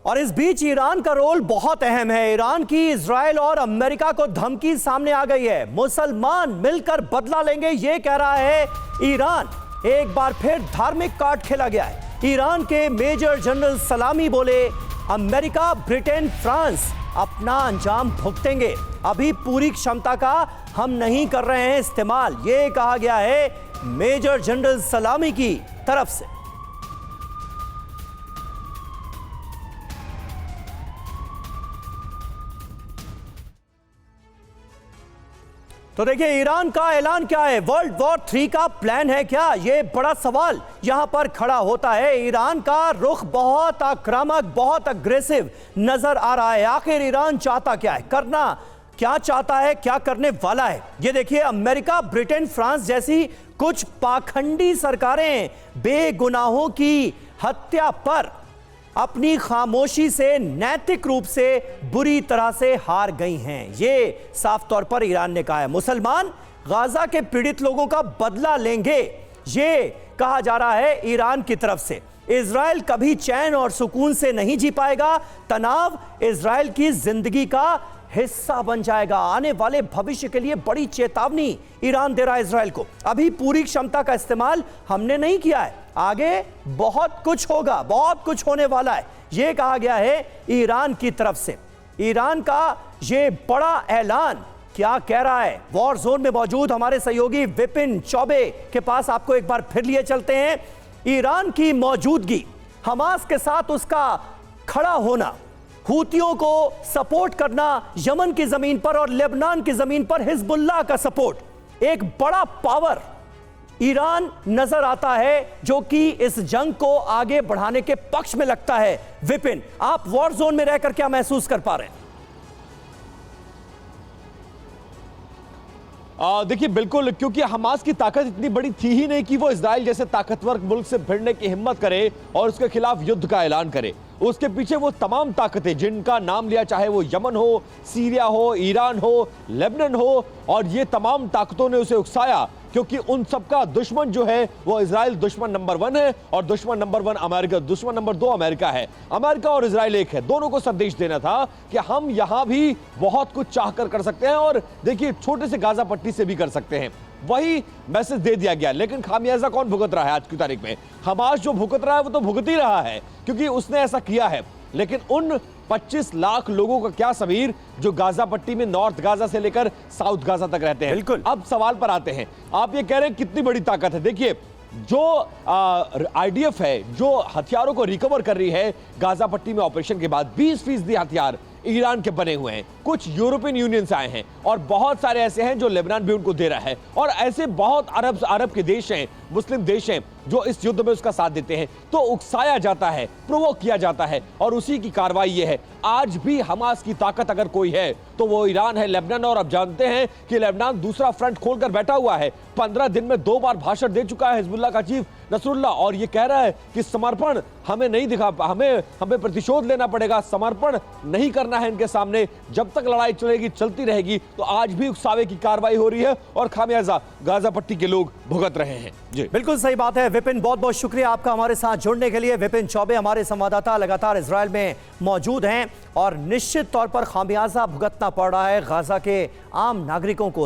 और इस बीच ईरान का रोल बहुत अहम है। ईरान की इजराइल और अमेरिका को धमकी सामने आ गई है। मुसलमान मिलकर बदला लेंगे, यह कह रहा है ईरान। एक बार फिर धार्मिक कार्ड खेला गया है। ईरान के मेजर जनरल सलामी बोले अमेरिका, ब्रिटेन, फ्रांस अपना अंजाम भुगतेंगे। अभी पूरी क्षमता का हम नहीं कर रहे हैं इस्तेमाल, यह कहा गया है मेजर जनरल सलामी की तरफ से। तो देखिए ईरान का ऐलान क्या है, वर्ल्ड वॉर 3 का प्लान है क्या, यह बड़ा सवाल यहां पर खड़ा होता है। ईरान का रुख बहुत आक्रामक, बहुत अग्रेसिव नजर आ रहा है। आखिर ईरान चाहता क्या है, करना क्या चाहता है, क्या करने वाला है? ये देखिए अमेरिका, ब्रिटेन, फ्रांस जैसी कुछ पाखंडी सरकारें बेगुनाहों की हत्या पर अपनी खामोशी से नैतिक रूप से बुरी तरह से हार गई हैं। ये साफ तौर पर ईरान ने कहा है। मुसलमान गाजा के पीड़ित लोगों का बदला लेंगे, ये कहा जा रहा है ईरान की तरफ से। इजराइल कभी चैन और सुकून से नहीं जी पाएगा। तनाव इजराइल की जिंदगी का हिस्सा बन जाएगा। आने वाले भविष्य के लिए बड़ी चेतावनी ईरान दे रहा है इजराइल को। अभी पूरी क्षमता का इस्तेमाल हमने नहीं किया है, आगे बहुत कुछ होगा, बहुत कुछ होने वाला है, यह कहा गया है ईरान की तरफ से। ईरान का यह बड़ा ऐलान क्या कह रहा है, वॉर जोन में मौजूद हमारे सहयोगी विपिन चौबे के पास आपको एक बार फिर लिए चलते हैं। ईरान की मौजूदगी, हमास के साथ उसका खड़ा होना, हूतियों को सपोर्ट करना यमन की जमीन पर और लेबनान की जमीन पर हिजबुल्लाह का सपोर्ट, एक बड़ा पावर ईरान नजर आता है जो कि इस जंग को आगे बढ़ाने के पक्ष में लगता है। विपिन, आप वॉर जोन में रहकर क्या महसूस कर पा रहे हैं? देखिए बिल्कुल, क्योंकि हमास की ताकत इतनी बड़ी थी ही नहीं कि वो इजराइल जैसे ताकतवर मुल्क से भिड़ने की हिम्मत करे और उसके खिलाफ युद्ध का ऐलान करे। उसके पीछे वो तमाम ताकतें जिनका नाम लिया, चाहे वो यमन हो, सीरिया हो, ईरान हो, लेबनान हो, और ये तमाम ताकतों ने उसे उकसाया क्योंकि उन सबका दुश्मन जो है वो इजराइल दुश्मन नंबर 1 है और दुश्मन नंबर 1 अमेरिका, दुश्मन नंबर 2 अमेरिका है। अमेरिका और इजराइल एक है, दोनों को संदेश देना था कि हम यहां भी बहुत कुछ चाहकर कर सकते हैं और देखिए छोटे से गाजा पट्टी से भी कर सकते हैं। वही मैसेज दे दिया गया, लेकिन खामियाजा कौन भुगत रहा है आज की तारीख में? हमास जो भुगत रहा है वो तो भुगत ही रहा है क्योंकि उसने ऐसा किया है। लेकिन उन 25 लाख लोगों का क्या समीर जो गाजा पट्टी में नॉर्थ गाजा से लेकर साउथ गाजा तक रहते हैं। बिल्कुल। अब सवाल पर आते हैं, आप ये कह रहे हैं कितनी बड़ी ताकत है। देखिए जो आईडीएफ है जो हथियारों को रिकवर कर रही है गाजा पट्टी में ऑपरेशन के बाद, 20% हथियार ईरान के बने हुए हैं, कुछ यूरोपियन यूनियन से आए हैं और बहुत सारे ऐसे हैं जो लेबनान भी उनको दे रहा है और ऐसे बहुत अरब के देश हैं, मुस्लिम देश हैं जो इस युद्ध में उसका साथ देते हैं। तो उकसाया जाता है, प्रोवोक किया जाता है और उसी की कार्रवाई ये है। आज भी हमास की ताकत अगर कोई है तो वो ईरान है, लेबनान। और अब जानते हैं कि लेबनान दूसरा फ्रंट खोलकर बैठा हुआ है। 15 दिन में 2 बार भाषण दे चुका है हिजबुल्लाह का चीफ नसरुल्लाह और ये कह रहा है कि समर्पण हमें नहीं दिखा, हमें प्रतिशोध लेना पड़ेगा, समर्पण नहीं करना है इनके सामने। जब तक लड़ाई चलेगी, चलती रहेगी। तो आज भी उकसावे की कार्रवाई हो रही है और खामियाजा गाजा पट्टी के लोग भुगत रहे हैं। जी बिल्कुल सही बात है विपिन, बहुत बहुत शुक्रिया आपका हमारे साथ जुड़ने के लिए। विपिन चौबे हमारे संवाददाता लगातार इजराइल में मौजूद हैं और निश्चित तौर पर खामियाजा भुगतना पड़ रहा है गाजा के आम नागरिकों को।